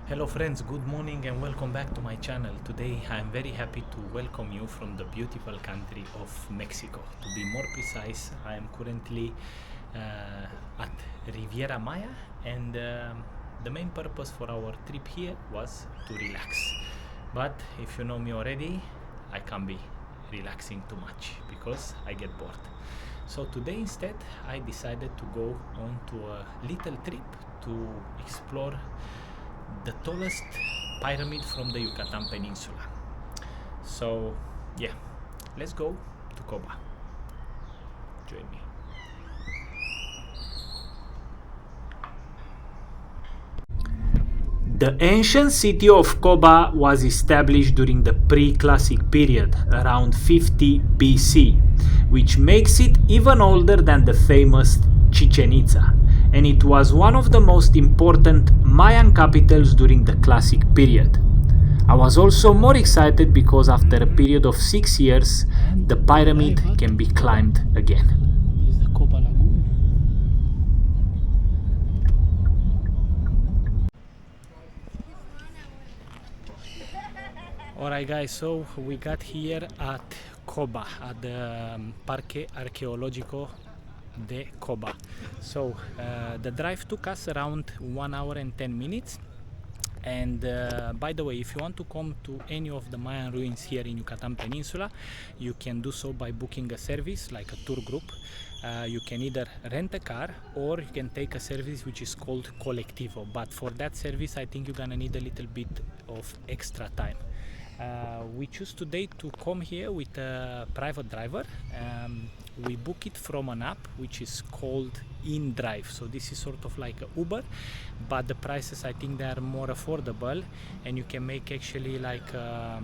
Hello friends, good morning and welcome back to my channel. Today I am very happy to welcome you from the beautiful country of Mexico. To be more precise, I am currently at Riviera Maya and the main purpose for our trip here was to relax. But if you know me already, I can't be relaxing too much because I get bored. So today instead I decided to go on to a little trip to explore the tallest pyramid from the Yucatan Peninsula. So, yeah, let's go to Coba. Join me. The ancient city of Coba was established during the pre-classic period, around 50 BC, which makes it even older than the famous Chichen Itza, and it was one of the most important Mayan capitals during the classic period. I was also more excited because after a period of 6 years, the pyramid can be climbed again. This is the Coba Lagoon. Alright guys, so we got here at Coba, at the Parque Arqueológico de Coba. So the drive took us around 1 hour and 10 minutes. And by the way, if you want to come to any of the Mayan ruins here in Yucatan Peninsula, you can do so by booking a service like a tour group. You can either rent a car or you can take a service which is called Colectivo, but for that service I think you're gonna need a little bit of extra time. We choose today to come here with a private driver. We book it from an app which is called InDrive. So this is sort of like a Uber, but the prices I think they are more affordable, and you can make actually like a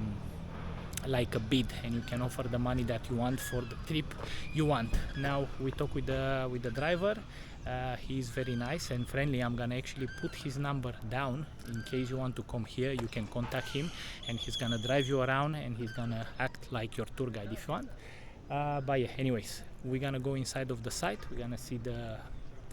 bid, and you can offer the money that you want for the trip you want. Now we talk with the driver. He's very nice and friendly. I'm gonna actually put his number down in case you want to come here. You can contact him and he's gonna drive you around and he's gonna act like your tour guide if you want. But yeah, anyways, we're gonna go inside of the site. We're gonna see the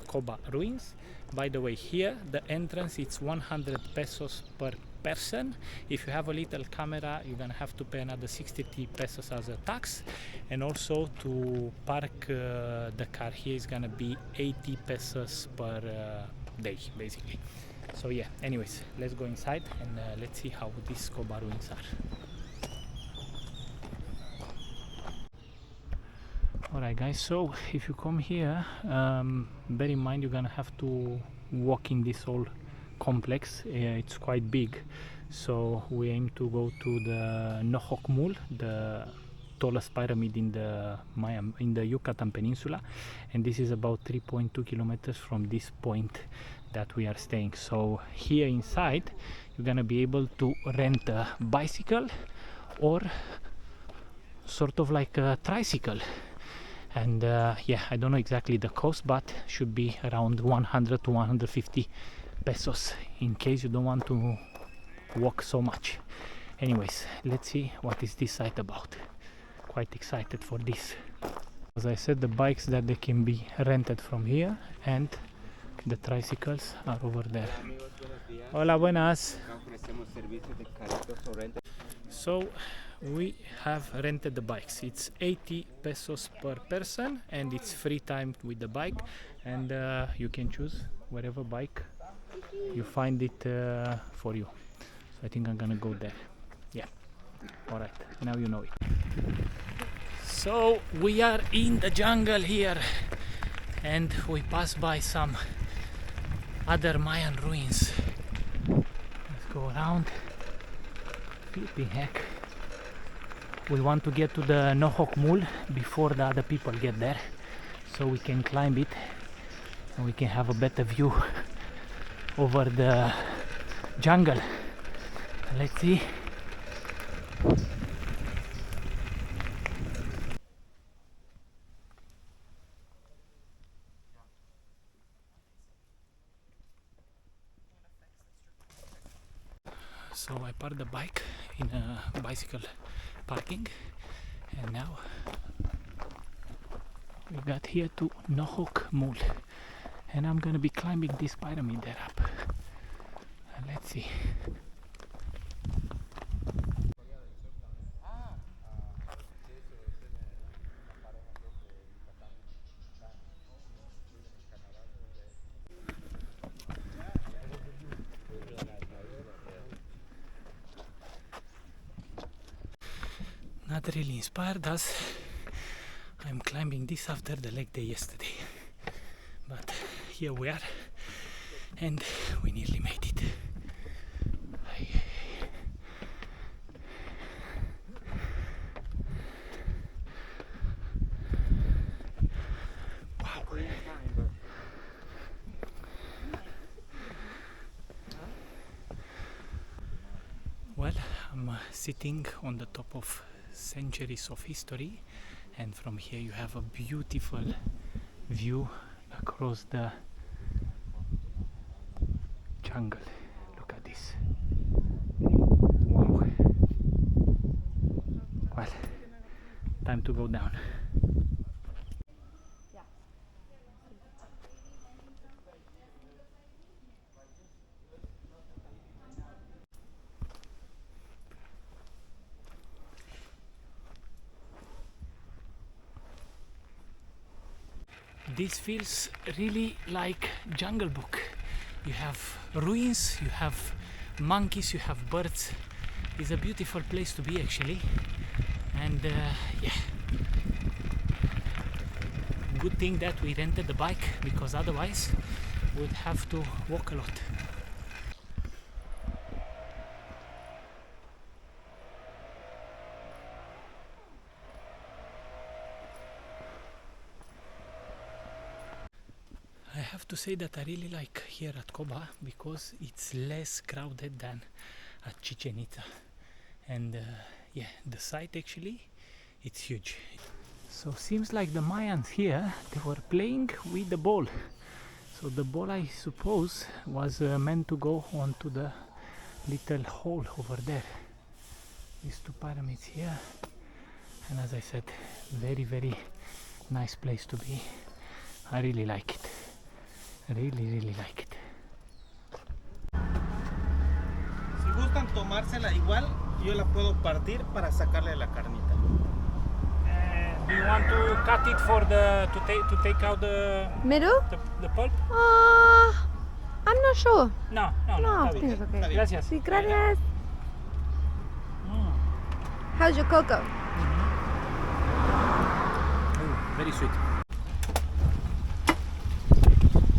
Coba ruins. By the way, here the entrance it's 100 pesos per person. If you have a little camera, you're gonna have to pay another 60 pesos as a tax, and also to park the car here is gonna be 80 pesos per day basically. So yeah, anyways, let's go inside and let's see how these Coba ruins are. Alright guys, so if you come here, bear in mind you're gonna have to walk in this whole complex. It's quite big, so we aim to go to the Nohokmul, the tallest pyramid in the Yucatan Peninsula, and this is about 3.2 kilometers from this point that we are staying. So here inside you're gonna be able to rent a bicycle or sort of like a tricycle. And yeah, I don't know exactly the cost, but should be around 100 to 150 pesos in case you don't want to walk so much. Anyways, let's see what is this site about. Quite excited for this. As I said, the bikes that they can be rented from here, and the tricycles are over there. Hola, buenas. So we have rented the bikes. It's 80 pesos per person and it's free time with the bike, and you can choose whatever bike you find it for you. So I think I'm gonna go there. Yeah, all right, now you know it. So we are in the jungle here and we pass by some other Mayan ruins. Let's go around. Flipping heck, we want to get to the Nohokmul before the other people get there, so we can climb it and we can have a better view over the jungle. Let's see. So I parked the bike in a bicycle parking, and now we got here to Nohokmul, and I'm gonna be climbing this pyramid there up. let's see. Not really inspired as I'm climbing this after the leg day yesterday, but here we are and we nearly made it. Wow. Well, I'm sitting on the top of centuries of history, and from here you have a beautiful view across the jungle. Look at this. Wow. Well, time to go down. This feels really like Jungle Book. You have ruins, you have monkeys, you have birds. It's a beautiful place to be actually, and yeah, good thing that we rented the bike, because otherwise we'd have to walk a lot. I have to say that I really like here at Coba because it's less crowded than at Chichen Itza, and yeah, the site actually, it's huge. So seems like the Mayans here, they were playing with the ball. So the ball, I suppose, was meant to go onto the little hole over there. These two pyramids here, and as I said, very very nice place to be. I really like it. Really like it. Si gustan tomársela igual, yo la puedo partir para sacarle la carnita. Do you want to cut it for the to take out Middle? the pulp? I'm not sure. No, No, I está think bien. it's okay. Gracias. Sí, gracias. How's your cocoa? Oh, very sweet.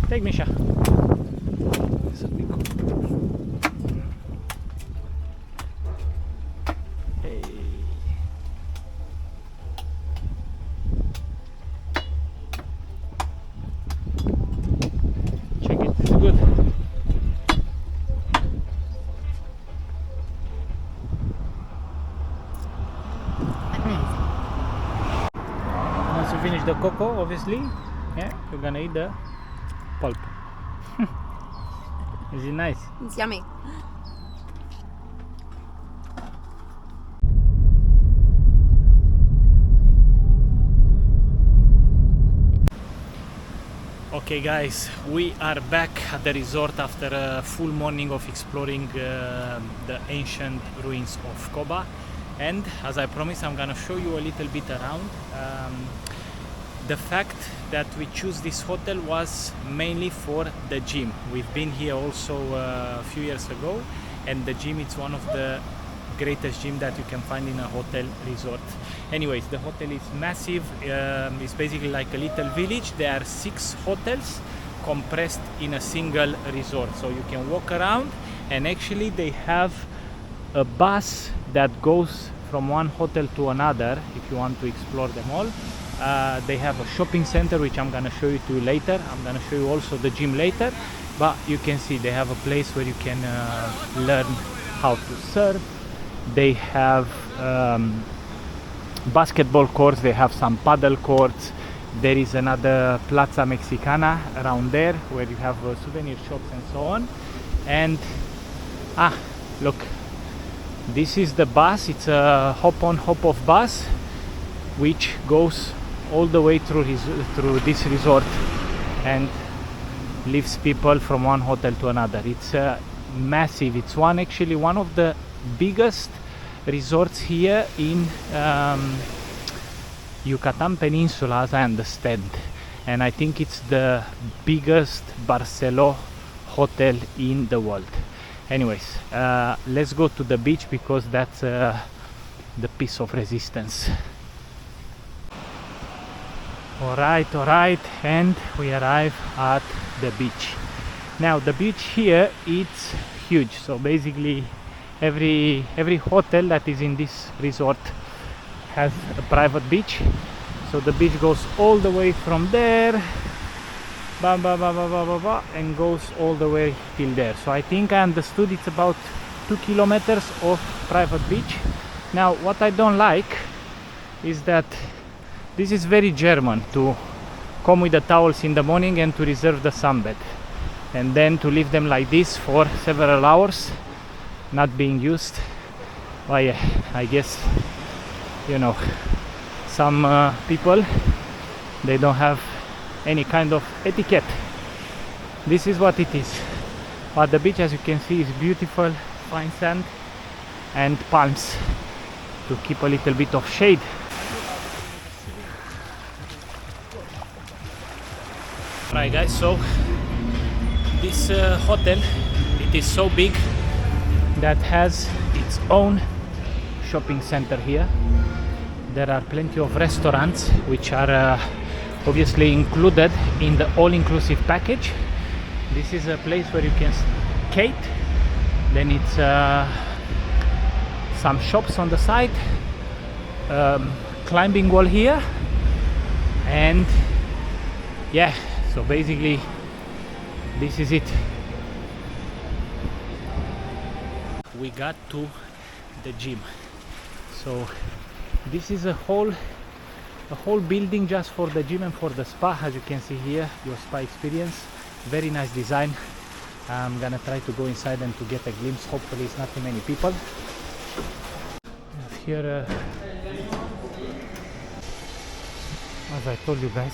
Take Misha. This will be cool. Hey. Check it. It's good. Once you finish the cocoa, obviously, yeah, you're gonna eat the pulp. Is it nice? It's yummy. Okay guys, we are back at the resort after a full morning of exploring the ancient ruins of Coba, and as I promised, I'm gonna show you a little bit around. The fact that we choose this hotel was mainly for the gym. We've been here also a few years ago, and the gym is one of the greatest gym that you can find in a hotel resort. Anyways, the hotel is massive. It's basically like a little village. There are 6 hotels compressed in a single resort, so you can walk around, and actually they have a bus that goes from one hotel to another if you want to explore them all. They have a shopping center, which I'm gonna show you to later. I'm gonna show you also the gym later, but you can see they have a place where you can learn how to surf. They have basketball courts, they have some paddle courts. There is another Plaza Mexicana around there where you have souvenir shops and so on. And look, this is the bus. It's a hop-on hop-off bus which goes all the way through this resort and lifts people from one hotel to another. It's massive. It's actually one of the biggest resorts here in Yucatan Peninsula, as I understand, and I think it's the biggest Barcelo hotel in the world. Anyways, let's go to the beach because that's the piece of resistance. Alright, and we arrive at the beach. Now the beach here, it's huge, so basically every hotel that is in this resort has a private beach. So the beach goes all the way from there, and goes all the way till there. So I think I understood it's about 2 kilometers of private beach. Now what I don't like is that this is very German, to come with the towels in the morning and to reserve the sunbed, and then to leave them like this for several hours not being used. But yeah, I guess, you know, some people, they don't have any kind of etiquette. This is what it is. But the beach, as you can see, is beautiful, fine sand and palms to keep a little bit of shade. Right guys, so this hotel, it is so big that has its own shopping center here. There are plenty of restaurants which are obviously included in the all-inclusive package. This is a place where you can skate. Then it's some shops on the side, climbing wall here, and yeah, so basically this is it. We got to the gym. So this is a whole building just for the gym and for the spa. As you can see here, your spa experience, very nice design. I'm gonna try to go inside and to get a glimpse. Hopefully it's not too many people. Here, as I told you guys,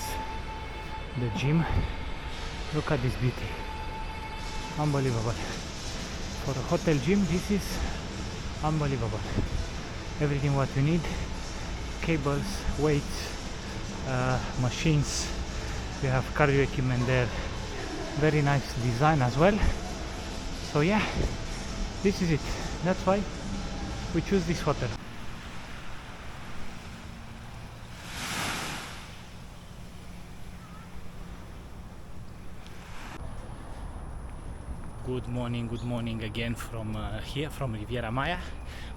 the gym. Look at this beauty, unbelievable. For a hotel gym, this is unbelievable. Everything what you need, cables, weights, machines. We have cardio equipment there. Very nice design as well. So yeah, this is it. That's why we choose this hotel. Good morning again from here, from Riviera Maya.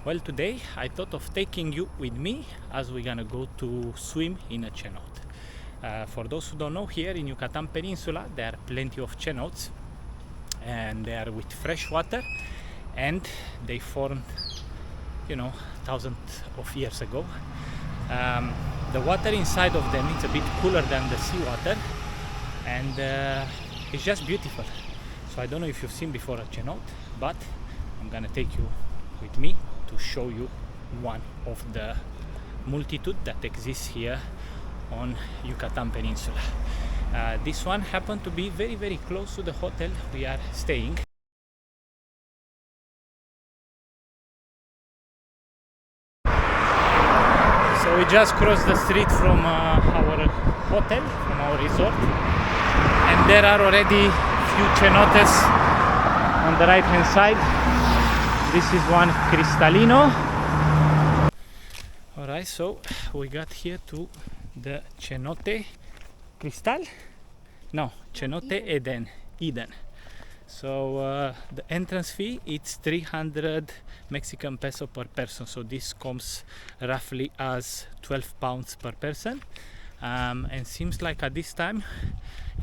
Well, today I thought of taking you with me as we're gonna go to swim in a cenote. For those who don't know, here in Yucatan Peninsula there are plenty of cenotes, and they are with fresh water, and they formed, you know, thousands of years ago. The water inside of them is a bit cooler than the seawater, and it's just beautiful. So I don't know if you've seen before a cenote, but I'm gonna take you with me to show you one of the multitude that exists here on Yucatan Peninsula. This one happened to be very, very close to the hotel we are staying. So we just crossed the street from our hotel, from our resort, and there are already few cenotes on the right hand side. This is one Cristalino. Alright, so we got here to the Cenote Cristal? No, Cenote Eden. So the entrance fee, it's 300 Mexican peso per person, so this comes roughly as 12 pounds per person. And seems like at this time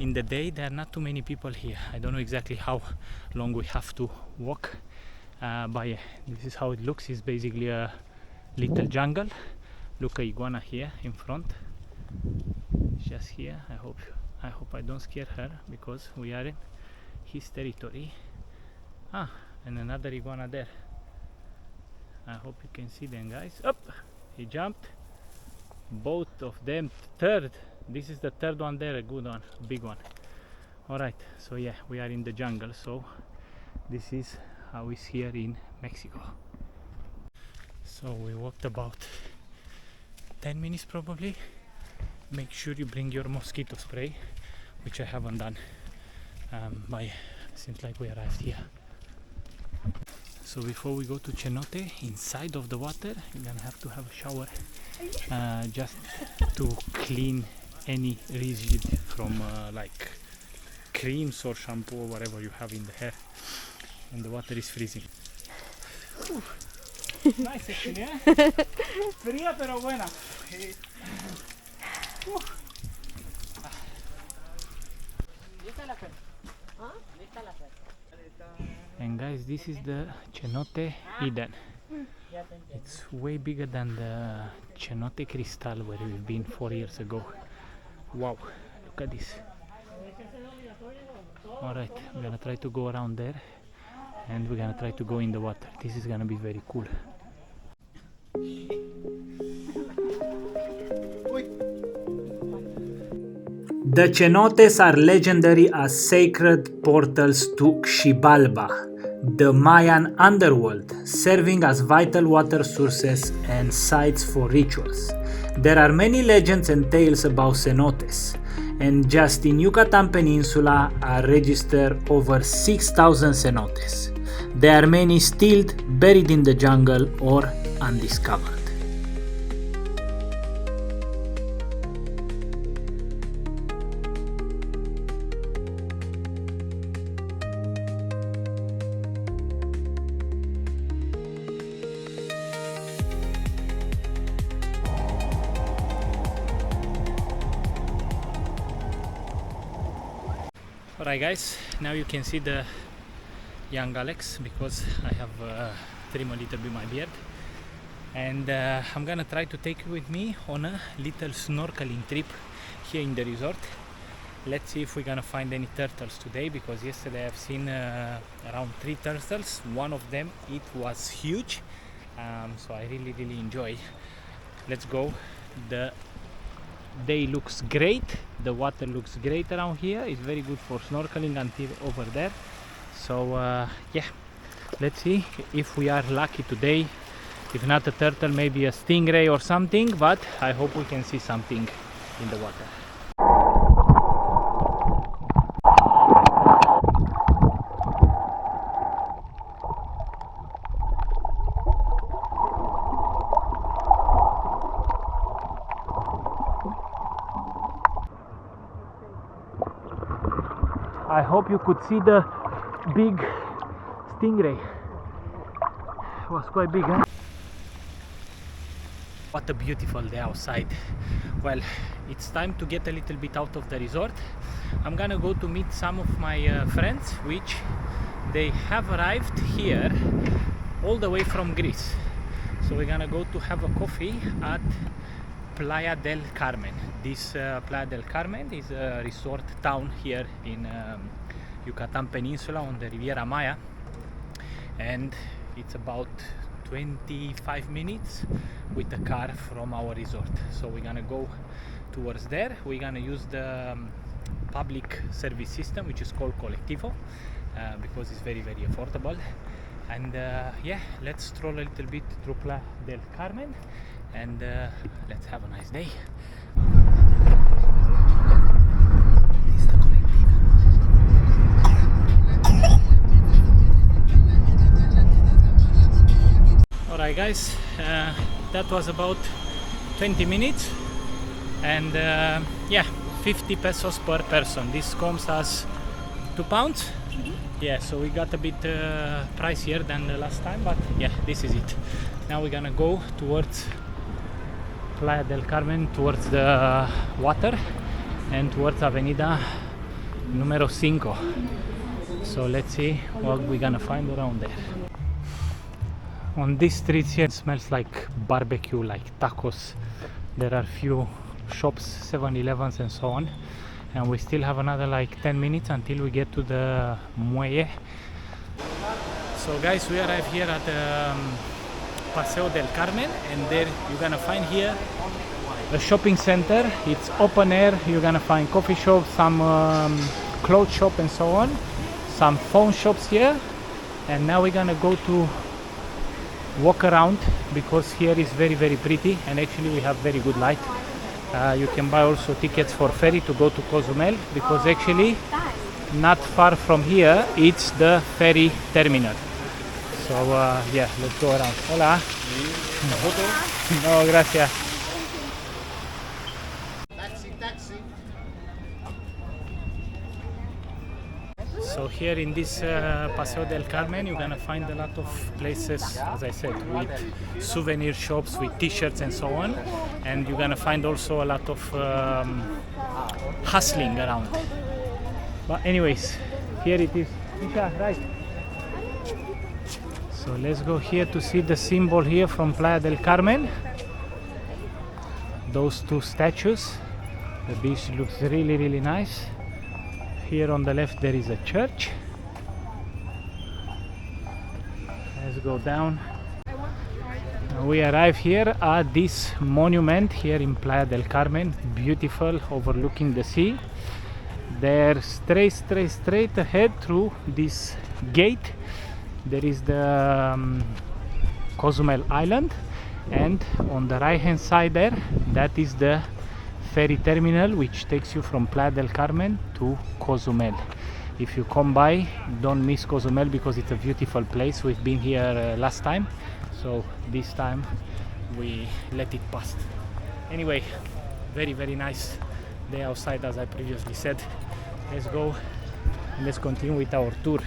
in the day there are not too many people here. I don't know exactly how long we have to walk, but yeah, this is how it looks. It's basically a little jungle. Look, a iguana here in front, just here. I hope I don't scare her because we are in his territory. And another iguana there. I hope you can see them, guys. Up, he jumped. Both of them. Third, this is the third one there, a good one, big one. All right, so yeah, we are in the jungle, so This is how it's here in Mexico. So we walked about 10 minutes probably. Make sure you bring your mosquito spray, which I haven't done. Seems like we arrived here. So before we go to Cenote, inside of the water, you're gonna have to have a shower, just to clean any residue from like creams or shampoo or whatever you have in the hair. And the water is freezing. Nice actually, eh? Fría pero buena. And guys, this is the Cenote Eden. It's way bigger than the Cenote Cristal where we've been 4 years ago. Wow, look at this. Alright, we're gonna try to go around there and we're gonna try to go in the water. This is gonna be very cool. The cenotes are legendary as sacred portals to Xibalba, the Mayan underworld, serving as vital water sources and sites for rituals. There are many legends and tales about cenotes, and just in Yucatan Peninsula are registered over 6,000 cenotes. There are many still buried in the jungle or undiscovered. Alright guys, now you can see the young Alex because I have trimmed a little bit my beard, and I'm gonna try to take you with me on a little snorkeling trip here in the resort. Let's see if we're gonna find any turtles today, because yesterday I've seen around 3 turtles. One of them, it was huge, so I really enjoyed. Let's go. The day looks great, the water looks great around here. It's very good for snorkeling until over there. So yeah, let's see if we are lucky today. If not a turtle, maybe a stingray or something, but I hope we can see something in the water. I hope you could see the big stingray. It was quite big, huh? What a beautiful day outside. Well, it's time to get a little bit out of the resort. I'm gonna go to meet some of my friends, which they have arrived here all the way from Greece. So we're gonna go to have a coffee at Playa del Carmen. This Playa del Carmen is a resort town here in Yucatan Peninsula on the Riviera Maya, and it's about 25 minutes with the car from our resort. So we're gonna go towards there. We're gonna use the public service system, which is called Colectivo, because it's very affordable. And yeah, let's stroll a little bit through Playa del Carmen, and let's have a nice day. Alright guys, that was about 20 minutes, and yeah, 50 pesos per person. This comes as £2. Yeah, so we got a bit pricier than the last time, but yeah, this is it. Now we're gonna go towards Playa del Carmen, towards the water and towards Avenida numero 5. So let's see what we're gonna find around there. On these streets here, it smells like barbecue, like tacos. There are few shops, 7-Elevens and so on, and we still have another like 10 minutes until we get to the muelle. So guys, we arrive here at the Paseo del Carmen, and there you're gonna find here a shopping center. It's open air. You're gonna find coffee shops, some clothes shop and so on, some phone shops here, and now we're gonna go to walk around because here is very pretty, and actually we have very good light. You can buy also tickets for ferry to go to Cozumel, because actually not far from here it's the ferry terminal. So yeah, let's go around. Hola. No, gracias. Taxi. So here in this Paseo del Carmen, you're gonna find a lot of places, as I said, with souvenir shops, with t-shirts and so on. And you're gonna find also a lot of hustling around. But anyways, here it is. Misha, right. So let's go here to see the symbol here from Playa del Carmen. Those two statues. The beach looks really nice. Here on the left there is a church. Let's go down. We arrive here at this monument here in Playa del Carmen, beautiful, overlooking the sea. There, straight ahead through this gate, there is the Cozumel Island, and on the right hand side there, that is the ferry terminal which takes you from Playa del Carmen to Cozumel. If you come by, don't miss Cozumel because it's a beautiful place. We've been here last time, so this time we let it pass. Anyway, very nice day outside, as I previously said. Let's go and let's continue with our tour.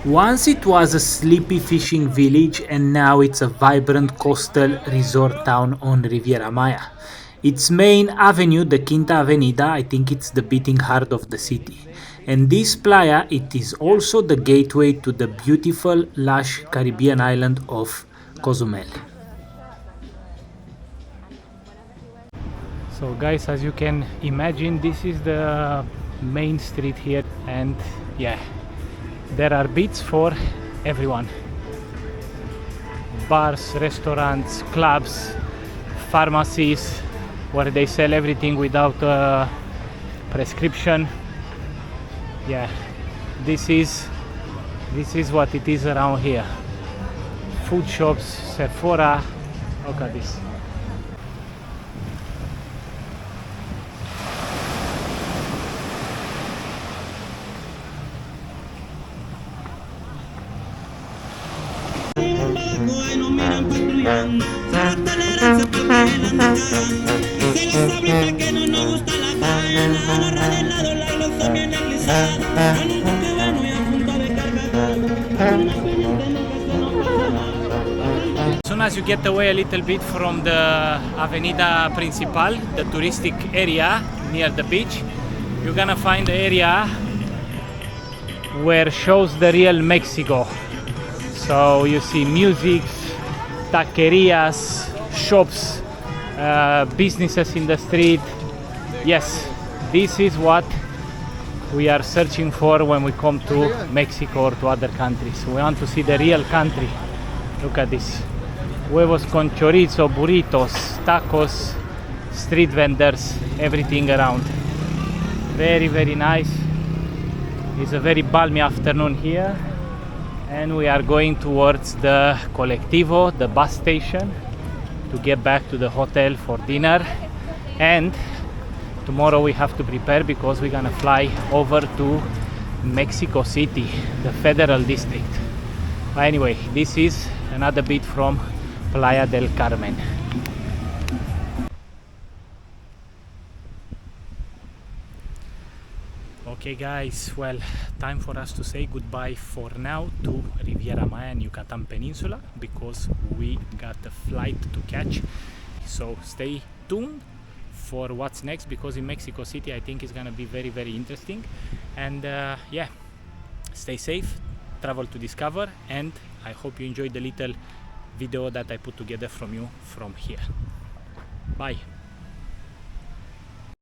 Once it was a sleepy fishing village, and now it's a vibrant coastal resort town on Riviera Maya. Its main avenue, the Quinta Avenida, I think it's the beating heart of the city. And this playa, it is also the gateway to the beautiful, lush Caribbean island of Cozumel. So guys, as you can imagine, this is the main street here, and yeah, there are beats for everyone. Bars, restaurants, clubs, pharmacies, where they sell everything without a prescription. Yeah, this is what it is around here. Food shops, Sephora, look at this. As soon as you get away a little bit from the Avenida Principal, the touristic area near the beach, you're gonna find the area where shows the real Mexico. So you see music, taquerias, shops, businesses in the street. Yes, this is what we are searching for when we come to Mexico or to other countries. We want to see the real country. Look at this. Huevos con chorizo, burritos, tacos, street vendors, everything around. Very nice. It's a very balmy afternoon here, and we are going towards the Colectivo, the bus station, to get back to the hotel for dinner. And tomorrow we have to prepare because we're gonna fly over to Mexico City, the Federal District. But anyway, this is another bit from Playa del Carmen. Okay guys, well, time for us to say goodbye for now to Riviera Maya and Yucatan Peninsula, because we got a flight to catch. So stay tuned for what's next, because in Mexico City I think it's gonna be very interesting. And yeah, stay safe, travel to discover, and I hope you enjoyed the little video that I put together from here. Bye.